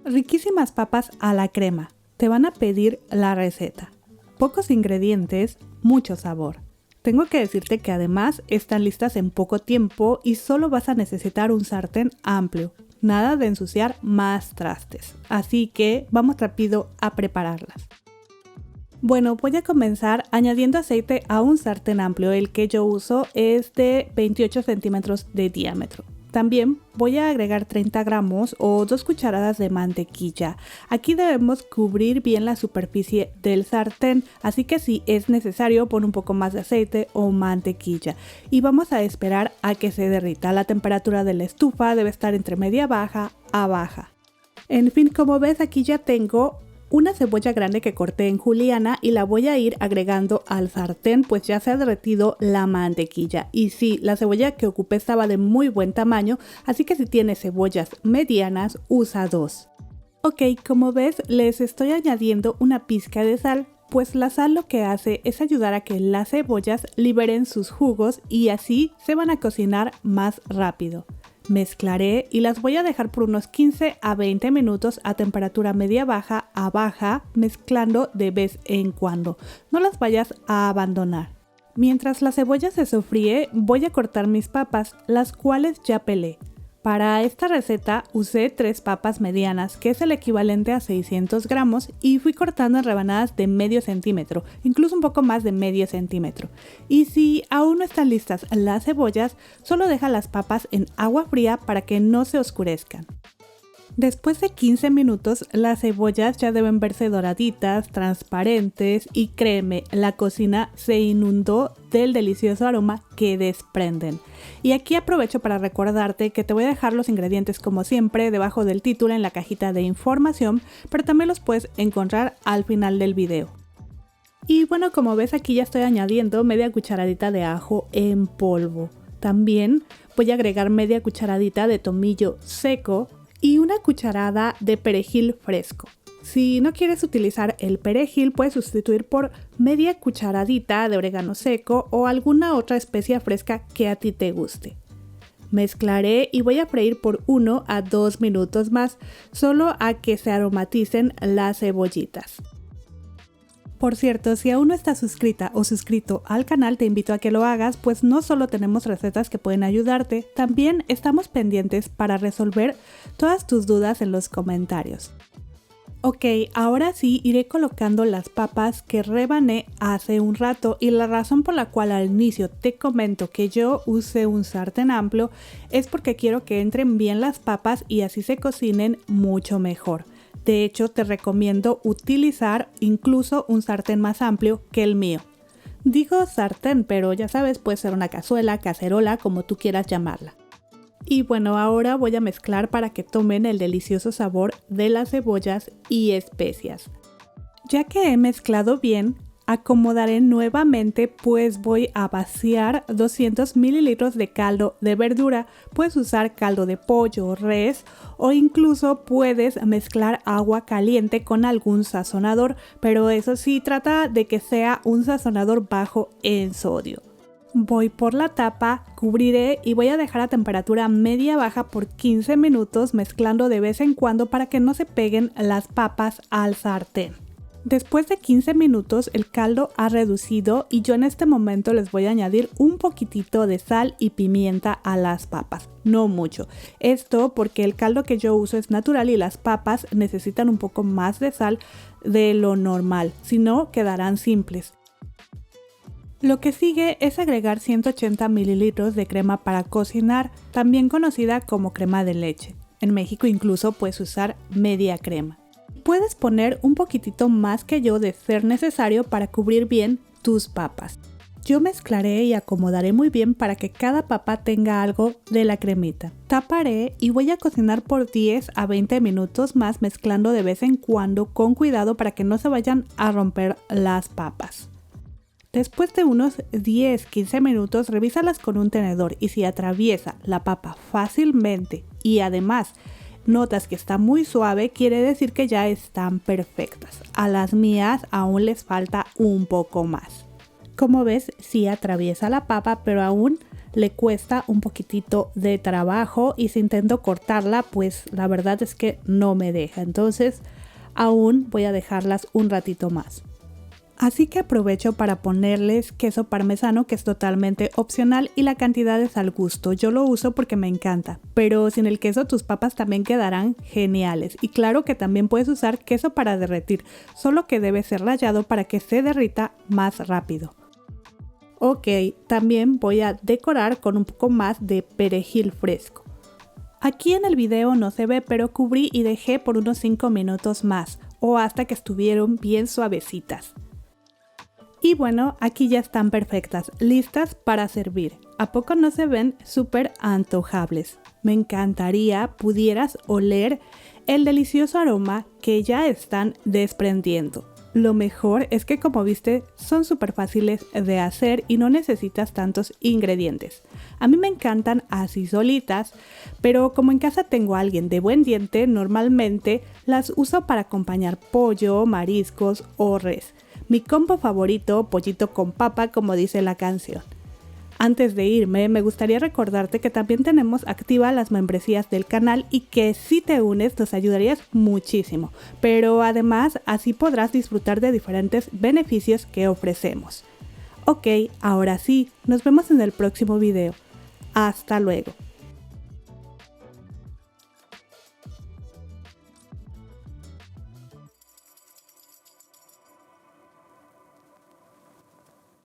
Riquísimas papas a la crema. Te van a pedir la receta. Pocos ingredientes, mucho sabor. Tengo que decirte que además están listas en poco tiempo y solo vas a necesitar un sartén amplio. Nada de ensuciar más trastes. Así que vamos rápido a prepararlas. Bueno, voy a comenzar añadiendo aceite a un sartén amplio. El que yo uso es de 28 centímetros de diámetro. También voy a agregar 30 gramos o 2 cucharadas de mantequilla. Aquí debemos cubrir bien la superficie del sartén, así que si es necesario pon un poco más de aceite o mantequilla. Y vamos a esperar a que se derrita. La temperatura de la estufa debe estar entre media baja a baja. En fin, como ves aquí ya tengo una cebolla grande que corté en juliana y la voy a ir agregando al sartén, pues ya se ha derretido la mantequilla. Y sí, la cebolla que ocupé estaba de muy buen tamaño, así que si tienes cebollas medianas, usa 2. Ok, como ves, les estoy añadiendo una pizca de sal, pues la sal lo que hace es ayudar a que las cebollas liberen sus jugos y así se van a cocinar más rápido. Mezclaré y las voy a dejar por unos 15 a 20 minutos a temperatura media baja a baja, mezclando de vez en cuando. No las vayas a abandonar. Mientras la cebolla se sofríe, voy a cortar mis papas, las cuales ya pelé. Para esta receta usé 3 papas medianas, que es el equivalente a 600 gramos, y fui cortando en rebanadas de medio centímetro, incluso un poco más de medio centímetro. Y si aún no están listas las cebollas, solo deja las papas en agua fría para que no se oscurezcan. Después de 15 minutos, las cebollas ya deben verse doraditas, transparentes y créeme, la cocina se inundó del delicioso aroma que desprenden. Y aquí aprovecho para recordarte que te voy a dejar los ingredientes como siempre debajo del título en la cajita de información, pero también los puedes encontrar al final del video. Y bueno, como ves aquí ya estoy añadiendo media cucharadita de ajo en polvo. También voy a agregar media cucharadita de tomillo seco y una cucharada de perejil fresco. Si no quieres utilizar el perejil, puedes sustituir por media cucharadita de orégano seco o alguna otra especia fresca que a ti te guste. Mezclaré y voy a freír por 1 a 2 minutos más, solo a que se aromaticen las cebollitas. Por cierto, si aún no estás suscrita o suscrito al canal, te invito a que lo hagas, pues no solo tenemos recetas que pueden ayudarte, también estamos pendientes para resolver todas tus dudas en los comentarios. Ok, ahora sí iré colocando las papas que rebané hace un rato y la razón por la cual al inicio te comento que yo usé un sartén amplio es porque quiero que entren bien las papas y así se cocinen mucho mejor. De hecho, te recomiendo utilizar incluso un sartén más amplio que el mío. Digo sartén, pero ya sabes, puede ser una cazuela, cacerola, como tú quieras llamarla. Y bueno, ahora voy a mezclar para que tomen el delicioso sabor de las cebollas y especias. Ya que he mezclado bien, acomodaré nuevamente, pues voy a vaciar 200 mililitros de caldo de verdura. Puedes usar caldo de pollo, res o incluso puedes mezclar agua caliente con algún sazonador, pero eso sí, trata de que sea un sazonador bajo en sodio. Voy por la tapa, cubriré y voy a dejar a temperatura media baja por 15 minutos mezclando de vez en cuando para que no se peguen las papas al sartén. Después de 15 minutos el caldo ha reducido y yo en este momento les voy a añadir un poquitito de sal y pimienta a las papas, no mucho. Esto porque el caldo que yo uso es natural y las papas necesitan un poco más de sal de lo normal, si no quedarán simples. Lo que sigue es agregar 180 mililitros de crema para cocinar, también conocida como crema de leche. En México incluso puedes usar media crema. Puedes poner un poquitito más que yo de ser necesario para cubrir bien tus papas. Yo mezclaré y acomodaré muy bien para que cada papa tenga algo de la cremita. Taparé y voy a cocinar por 10 a 20 minutos más mezclando de vez en cuando con cuidado para que no se vayan a romper las papas. Después de unos 10-15 minutos, revísalas con un tenedor y si atraviesa la papa fácilmente y además notas que está muy suave, quiere decir que ya están perfectas. A las mías aún les falta un poco más. Como ves, sí atraviesa la papa, pero aún le cuesta un poquitito de trabajo y si intento cortarla, pues la verdad es que no me deja. Entonces aún voy a dejarlas un ratito más. Así que aprovecho para ponerles queso parmesano, que es totalmente opcional y la cantidad es al gusto. Yo lo uso porque me encanta, pero sin el queso tus papas también quedarán geniales. Y claro que también puedes usar queso para derretir, solo que debe ser rallado para que se derrita más rápido. Ok, también voy a decorar con un poco más de perejil fresco. Aquí en el video no se ve, pero cubrí y dejé por unos 5 minutos más o hasta que estuvieron bien suavecitas. Y bueno, aquí ya están perfectas, listas para servir. ¿A poco no se ven súper antojables? Me encantaría pudieras oler el delicioso aroma que ya están desprendiendo. Lo mejor es que, como viste, son súper fáciles de hacer y no necesitas tantos ingredientes. A mí me encantan así solitas, pero como en casa tengo a alguien de buen diente, normalmente las uso para acompañar pollo, mariscos o res. Mi combo favorito, pollito con papa, como dice la canción. Antes de irme, me gustaría recordarte que también tenemos activas las membresías del canal y que si te unes nos ayudarías muchísimo. Pero además, así podrás disfrutar de diferentes beneficios que ofrecemos. Ok, ahora sí, nos vemos en el próximo video. Hasta luego.